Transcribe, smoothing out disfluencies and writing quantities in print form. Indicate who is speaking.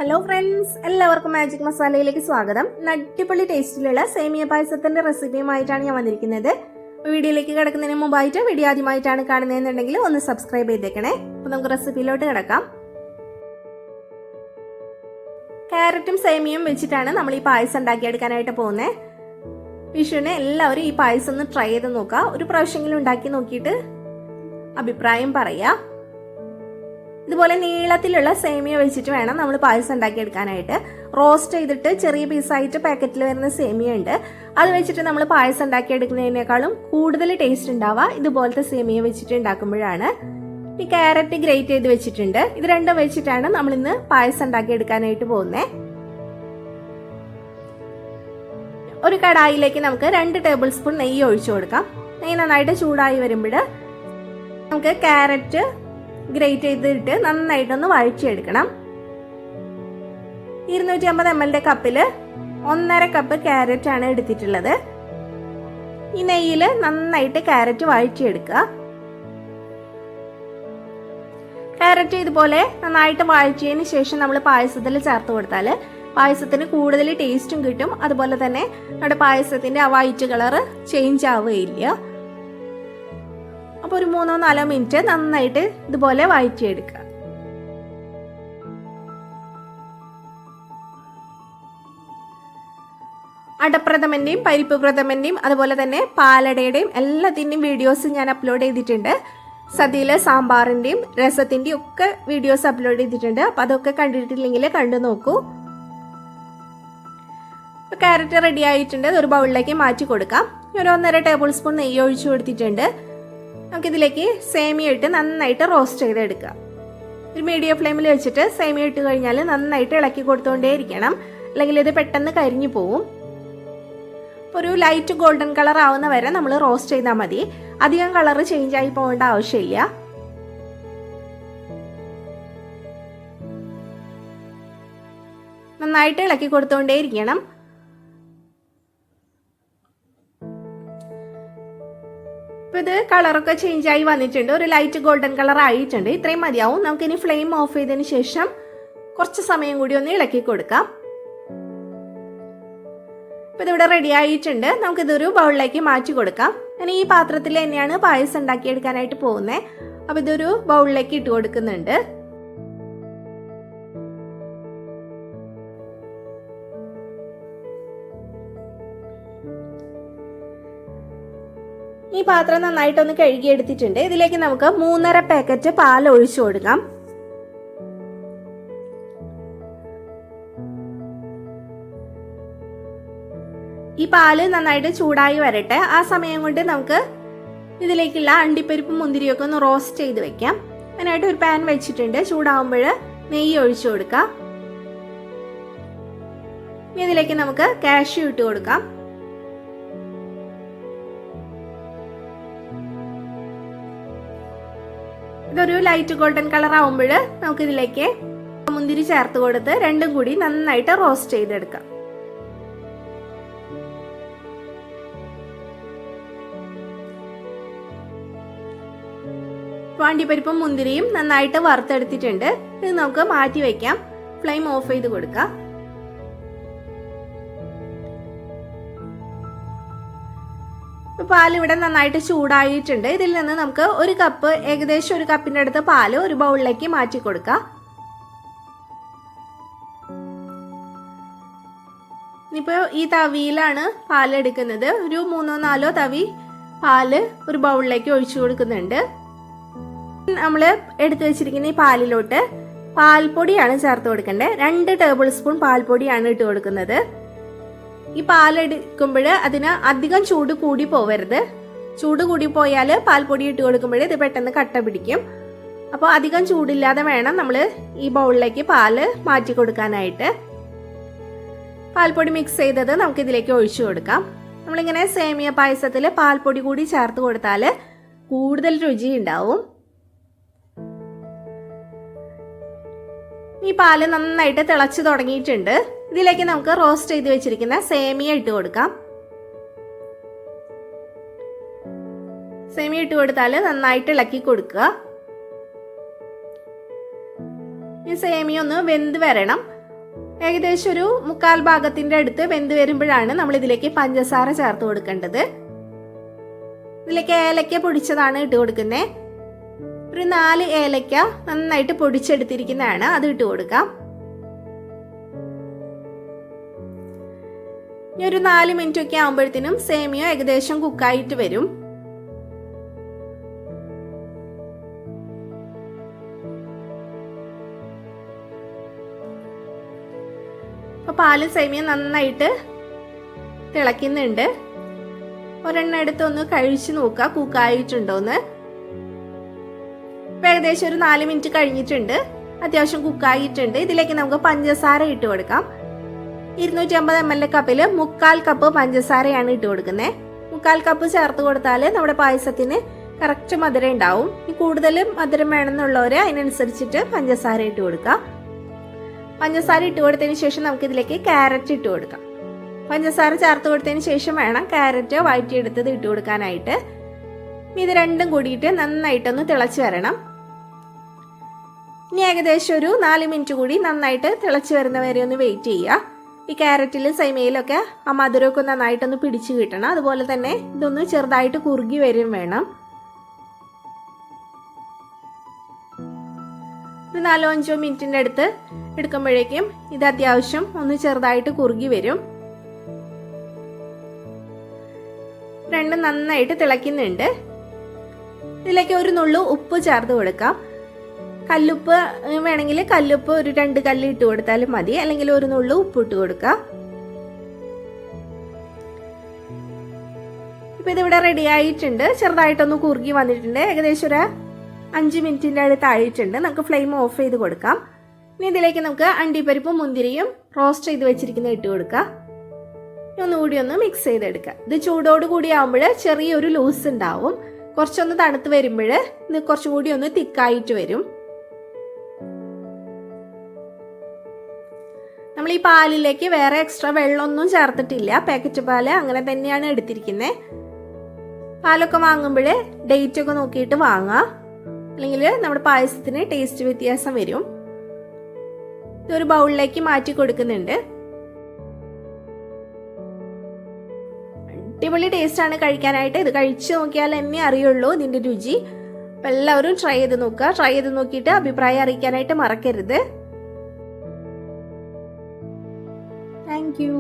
Speaker 1: Hello friends, എല്ലാവർക്കും magic മസാലയിലേക്ക് സ്വാഗതം. അടിപൊളി ടേസ്റ്റിലുള്ള സേമിയ പായസത്തിന്റെ റെസിപ്പിയുമായിട്ടാണ് ഞാൻ വന്നിരിക്കുന്നത്. വീഡിയോയിലേക്ക് കിടക്കുന്നതിന് മുമ്പായിട്ട് വീഡിയോ ആദ്യമായിട്ടാണ് കാണുന്നതെന്നുണ്ടെങ്കിൽ ഒന്ന് സബ്സ്ക്രൈബ് ചെയ്തേക്കണേ. അപ്പോൾ നമുക്ക് റെസിപ്പിയിലോട്ട് കിടക്കാം. ക്യാരറ്റും സേമിയയും വെച്ചിട്ടാണ് നമ്മൾ ഈ പായസം ഉണ്ടാക്കിയെടുക്കാനായിട്ട് പോകുന്നത്. വിഷുവിന് എല്ലാവരും ഈ പായസം ഒന്ന് ട്രൈ ചെയ്ത് നോക്കുക. ഒരു പ്രാവശ്യമെങ്കിലും ഉണ്ടാക്കി നോക്കിയിട്ട് അഭിപ്രായം പറയാം. ഇതുപോലെ നീളത്തിലുള്ള സേമിയ വെച്ചിട്ട് വേണം നമ്മൾ പായസം ഉണ്ടാക്കിയെടുക്കാനായിട്ട്. റോസ്റ്റ് ചെയ്തിട്ട് ചെറിയ പീസായിട്ട് പാക്കറ്റിൽ വരുന്ന സേമിയ ഉണ്ട്. അത് വെച്ചിട്ട് നമ്മൾ പായസം ഉണ്ടാക്കിയെടുക്കുന്നതിനേക്കാളും കൂടുതൽ ടേസ്റ്റ് ഉണ്ടാവുക ഇതുപോലത്തെ സേമിയ വെച്ചിട്ട് ഉണ്ടാക്കുമ്പോഴാണ്. ഈ ക്യാരറ്റ് ഗ്രേറ്റ് ചെയ്ത് വെച്ചിട്ടുണ്ട്. ഇത് രണ്ടും വെച്ചിട്ടാണ് നമ്മൾ ഇന്ന് പായസം ഉണ്ടാക്കിയെടുക്കാനായിട്ട് പോകുന്നത്. ഒരു കടായിലേക്ക് നമുക്ക് 2 ടേബിൾ സ്പൂൺ നെയ്യ് ഒഴിച്ചു കൊടുക്കാം. നെയ്യ് നന്നായിട്ട് ചൂടായി വരുമ്പോൾ നമുക്ക് ക്യാരറ്റ് ഗ്രേറ്റ് ചെയ്തിട്ട് നന്നായിട്ടൊന്ന് വഴച്ചെടുക്കണം. 250 ml കപ്പില് 1.5 കപ്പ് ക്യാരറ്റ് ആണ് എടുത്തിട്ടുള്ളത്. ഈ നെയ്യിൽ നന്നായിട്ട് ക്യാരറ്റ് വഴച്ചെടുക്കുക. ക്യാരറ്റ് ഇതുപോലെ നന്നായിട്ട് വഴച്ചതിന് ശേഷം നമ്മൾ പായസത്തിൽ ചേർത്ത് കൊടുത്താൽ പായസത്തിന് കൂടുതൽ ടേസ്റ്റും കിട്ടും. അതുപോലെ തന്നെ നമ്മുടെ പായസത്തിന്റെ ആ വൈറ്റ് കളറ് ചേഞ്ച് ആവുകയില്ല. അപ്പോൾ ഒരു 3-4 മിനിറ്റ് നന്നായിട്ട് ഇതുപോലെ വഴറ്റിയെടുക്കുക. അടപ്രഥമന്റെയും പരിപ്പ് പ്രഥമന്റെയും അതുപോലെ തന്നെ പാലടയുടെയും എല്ലാത്തിൻ്റെയും വീഡിയോസ് ഞാൻ അപ്ലോഡ് ചെയ്തിട്ടുണ്ട്. സദ്യയിലെ സാമ്പാറിന്റെയും രസത്തിന്റെയും ഒക്കെ വീഡിയോസ് അപ്ലോഡ് ചെയ്തിട്ടുണ്ട്. അപ്പം അതൊക്കെ കണ്ടിട്ടില്ലെങ്കിൽ കണ്ടു നോക്കൂ. ക്യാരറ്റ് റെഡി ആയിട്ടുണ്ട്. ഒരു ബൗളിലേക്ക് മാറ്റി കൊടുക്കാം. ഒരു 1.5 ടേബിൾ സ്പൂൺ നെയ്യ് ഒഴിച്ചു കൊടുത്തിട്ടുണ്ട്. നമുക്കിതിലേക്ക് സേമിയ ഇട്ട് നന്നായിട്ട് റോസ്റ്റ് ചെയ്തെടുക്കാം. ഒരു മീഡിയം ഫ്ലെയിമിൽ വെച്ചിട്ട് സേമിയ ഇട്ട് കഴിഞ്ഞാൽ നന്നായിട്ട് ഇളക്കി കൊടുത്തുകൊണ്ടേ ഇരിക്കണം, അല്ലെങ്കിൽ ഇത് പെട്ടെന്ന് കരിഞ്ഞു പോവും. ഒരു ലൈറ്റ് ഗോൾഡൻ കളർ ആവുന്ന വരെ നമ്മൾ റോസ്റ്റ് ചെയ്താൽ മതി. അധികം കളർ ചേഞ്ച് ആയി പോകേണ്ട ആവശ്യമില്ല. നന്നായിട്ട് ഇളക്കി കൊടുത്തുകൊണ്ടേ ഇരിക്കണം. ഇപ്പം ഇത് കളറൊക്കെ ചേഞ്ച് ആയി വന്നിട്ടുണ്ട്. ഒരു ലൈറ്റ് ഗോൾഡൻ കളർ ആയിട്ടുണ്ട്. ഇത്രയും മതിയാവും. നമുക്കിനി ഫ്ലെയിം ഓഫ് ചെയ്തതിന് ശേഷം കുറച്ച് സമയം കൂടി ഒന്ന് ഇളക്കി കൊടുക്കാം. ഇപ്പം ഇതിവിടെ റെഡി ആയിട്ടുണ്ട്. നമുക്കിതൊരു ബൗളിലേക്ക് മാറ്റി കൊടുക്കാം. ഞാൻ ഈ പാത്രത്തിൽ തന്നെയാണ് പായസം ഉണ്ടാക്കിയെടുക്കാനായിട്ട് പോകുന്നത്. അപ്പം ഇതൊരു ബൗളിലേക്ക് ഇട്ട് കൊടുക്കുന്നുണ്ട്. ഈ പാത്രം നന്നായിട്ടൊന്ന് കഴുകിയെടുത്തിട്ടുണ്ട്. ഇതിലേക്ക് നമുക്ക് 3.5 പാക്കറ്റ് പാൽ ഒഴിച്ചു കൊടുക്കാം. ഈ പാല് നന്നായിട്ട് ചൂടായി വരട്ടെ. ആ സമയം കൊണ്ട് നമുക്ക് ഇതിലേക്കുള്ള അണ്ടിപ്പരിപ്പും മുന്തിരിയൊക്കെ ഒന്ന് റോസ്റ്റ് ചെയ്ത് വെക്കാം. അതിനായിട്ട് ഒരു പാൻ വെച്ചിട്ടുണ്ട്. ചൂടാവുമ്പോൾ നെയ്യ് ഒഴിച്ചു കൊടുക്കാം. ഇതിലേക്ക് നമുക്ക് കാഷ്യൂ ഇട്ട് കൊടുക്കാം. ഇതൊരു ലൈറ്റ് ഗോൾഡൻ കളർ ആവുമ്പോൾ നമുക്ക് ഇതിലേക്ക് മുന്തിരി ചേർത്ത് കൊടുത്ത് രണ്ടും കൂടി നന്നായിട്ട് റോസ്റ്റ് ചെയ്തെടുക്കാം. അണ്ടിപ്പരിപ്പും മുന്തിരിയും നന്നായിട്ട് വറുത്തെടുത്തിട്ടുണ്ട്. ഇത് നമുക്ക് മാറ്റി വെക്കാം. ഫ്ലെയിം ഓഫ് ചെയ്ത് കൊടുക്കാം. പാൽ ഇവിടെ നന്നായിട്ട് ചൂടായിട്ടുണ്ട്. ഇതിൽ നിന്ന് നമുക്ക് ഒരു കപ്പ്, ഏകദേശം ഒരു കപ്പിന്റെ അടുത്ത് പാല് ഒരു ബൗളിലേക്ക് മാറ്റി കൊടുക്കാം. ഇനിയിപ്പോ ഈ തവിയിലാണ് പാൽ എടുക്കുന്നത്. ഒരു 3-4 തവി പാല് ഒരു ബൗളിലേക്ക് ഒഴിച്ചു കൊടുക്കുന്നുണ്ട്. നമ്മൾ എടുത്തു വെച്ചിരിക്കുന്ന ഈ പാലിലോട്ട് പാൽപ്പൊടിയാണ് ചേർത്ത് കൊടുക്കേണ്ടത്. 2 ടേബിൾ സ്പൂൺ പാൽപ്പൊടിയാണ് ഇട്ട് കൊടുക്കുന്നത്. ഈ പാലെടുക്കുമ്പോൾ അതിന് അധികം ചൂട് കൂടി പോവരുത്. ചൂട് കൂടി പോയാൽ പാൽപ്പൊടി ഇട്ട് കൊടുക്കുമ്പോൾ ഇത് പെട്ടെന്ന് കട്ട പിടിക്കും. അപ്പോൾ അധികം ചൂടില്ലാതെ വേണം നമ്മൾ ഈ ബൗളിലേക്ക് പാല് മാറ്റി കൊടുക്കാനായിട്ട്. പാൽപ്പൊടി മിക്സ് ചെയ്തത് നമുക്ക് ഇതിലേക്ക് ഒഴിച്ചു കൊടുക്കാം. നമ്മളിങ്ങനെ സേമിയ പായസത്തിൽ പാൽപ്പൊടി കൂടി ചേർത്ത് കൊടുത്താൽ കൂടുതൽ രുചി ഉണ്ടാവും. ഈ പാല് നന്നായിട്ട് തിളച്ച് തുടങ്ങിയിട്ടുണ്ട്. ഇതിലേക്ക് നമുക്ക് റോസ്റ്റ് ചെയ്ത് വെച്ചിരിക്കുന്ന സേമിയ ഇട്ട് കൊടുക്കാം. സേമിയ ഇട്ട് കൊടുത്താൽ നന്നായിട്ട് ഇളക്കി കൊടുക്കുക. ഈ സേമിയ ഒന്ന് വെന്ത് വരണം. ഏകദേശം ഒരു 1/4 ഭാഗത്തിന്റെ അടുത്ത് വെന്ത് വരുമ്പോഴാണ് നമ്മൾ ഇതിലേക്ക് പഞ്ചസാര ചേർത്ത് കൊടുക്കേണ്ടത്. ഇതിലേക്ക് ഏലക്ക പൊടിച്ചതാണ് ഇട്ട് കൊടുക്കുന്നത്. ഒരു 4 ഏലക്ക നന്നായിട്ട് പൊടിച്ചെടുത്തിരിക്കുന്നതാണ്, അത് ഇട്ട് കൊടുക്കാം. ഇനി ഒരു 4 മിനിറ്റ് ഒക്കെ ആകുമ്പോഴത്തേനും സേമിയ ഏകദേശം കുക്കായിട്ട് വരും. അപ്പോൾ പാലും സേമിയ നന്നായിട്ട് തിളയ്ക്കുന്നുണ്ട്. ഒരെണ്ണം എടുത്തൊന്ന് കഴിച്ചു നോക്കുക കുക്കായിട്ടുണ്ടോന്ന്. ഇപ്പം ഏകദേശം ഒരു 4 മിനിറ്റ് കഴിഞ്ഞിട്ടുണ്ട്, അത്യാവശ്യം കുക്കായിട്ടുണ്ട്. ഇതിലേക്ക് നമുക്ക് പഞ്ചസാര ഇട്ട് കൊടുക്കാം. 250 ml കപ്പിൽ 1/4 കപ്പ് പഞ്ചസാരയാണ് ഇട്ട് കൊടുക്കുന്നത്. 1/4 കപ്പ് ചേർത്ത് കൊടുത്താൽ നമ്മുടെ പായസത്തിന് കറക്റ്റ് മധുരം ഉണ്ടാവും. ഈ കൂടുതൽ മധുരം വേണമെന്നുള്ളവർ അതിനനുസരിച്ചിട്ട് പഞ്ചസാര ഇട്ട് കൊടുക്കുക. പഞ്ചസാര ഇട്ട് കൊടുത്തതിന് ശേഷം നമുക്ക് ഇതിലേക്ക് ക്യാരറ്റ് ഇട്ട് കൊടുക്കാം. പഞ്ചസാര ചേർത്ത് കൊടുത്തതിന് ശേഷം വേണം ക്യാരറ്റ് വഴറ്റിയെടുത്തത് ഇട്ട് കൊടുക്കാനായിട്ട്. ഇത് രണ്ടും കൂടിയിട്ട് നന്നായിട്ടൊന്ന് തിളച്ച് വരണം. ഇനി ഏകദേശം ഒരു 4 മിനിറ്റ് കൂടി നന്നായിട്ട് തിളച്ച് വരുന്നവരെ ഒന്ന് വെയിറ്റ് ചെയ്യുക. ഈ ക്യാരറ്റിലും സേമിയയിലൊക്കെ ആ മധുരമൊക്കെ നന്നായിട്ടൊന്ന് പിടിച്ച് കിട്ടണം. അതുപോലെ തന്നെ ഇതൊന്ന് ചെറുതായിട്ട് കുറുകി വരും വേണം. ഒരു 4-5 മിനിറ്റിൻ്റെ അടുത്ത് എടുക്കുമ്പോഴേക്കും ഇത് അത്യാവശ്യം ഒന്ന് ചെറുതായിട്ട് കുറുകി വരും. രണ്ടും നന്നായിട്ട് തിളയ്ക്കുന്നുണ്ട്. ഇതിലേക്ക് ഒരു നുള്ളു ഉപ്പ് ചേർത്ത് കൊടുക്കാം. കല്ലുപ്പ് വേണമെങ്കിൽ കല്ലുപ്പ് ഒരു 2 കല്ല് ഇട്ട് കൊടുത്താലും മതി, അല്ലെങ്കിൽ ഒരു നുള്ളു ഉപ്പ് ഇട്ട് കൊടുക്കാം. ഇപ്പം ഇതിവിടെ റെഡി ആയിട്ടുണ്ട്. ചെറുതായിട്ടൊന്ന് കുറുകി വന്നിട്ടുണ്ട്. ഏകദേശം ഒരു 5 മിനിറ്റിൻ്റെ അടുത്ത് ആയിട്ടുണ്ട്. നമുക്ക് ഫ്ലെയിം ഓഫ് ചെയ്ത് കൊടുക്കാം. ഇനി ഇതിലേക്ക് നമുക്ക് അണ്ടിപ്പരിപ്പും മുന്തിരിയും റോസ്റ്റ് ചെയ്ത് വെച്ചിരിക്കുന്നത് ഇട്ട് കൊടുക്കാം. ഒന്നുകൂടി ഒന്ന് മിക്സ് ചെയ്തെടുക്കുക. ഇത് ചൂടോട് കൂടി ആകുമ്പോൾ ചെറിയൊരു ലൂസ് ഉണ്ടാവും. കുറച്ചൊന്ന് തണുത്ത് വരുമ്പോൾ ഇത് കുറച്ചും കൂടി ഒന്ന് തിക്കായിട്ട് വരും. നമ്മൾ ഈ പാലിലേക്ക് വേറെ എക്സ്ട്രാ വെള്ളമൊന്നും ചേർത്തിട്ടില്ല. പാക്കറ്റ് പാല് അങ്ങനെ തന്നെയാണ് എടുത്തിരിക്കുന്നത്. പാലൊക്കെ വാങ്ങുമ്പോൾ ഡേറ്റ് ഒക്കെ നോക്കിയിട്ട് വാങ്ങാം, അല്ലെങ്കിൽ നമ്മുടെ പായസത്തിന് ടേസ്റ്റ് വ്യത്യാസം വരും. ഇതൊരു ബൗളിലേക്ക് മാറ്റി കൊടുക്കുന്നുണ്ട്. അടിപൊളി ടേസ്റ്റ് ആണ് കഴിക്കാനായിട്ട്. ഇത് കഴിച്ചു നോക്കിയാൽ എന്നെ അറിയുള്ളൂ ഇതിന്റെ രുചി. അപ്പം എല്ലാവരും ട്രൈ ചെയ്ത് നോക്കുക. ട്രൈ ചെയ്ത് നോക്കിയിട്ട് അഭിപ്രായം അറിയിക്കാനായിട്ട് മറക്കരുത്. Thank you.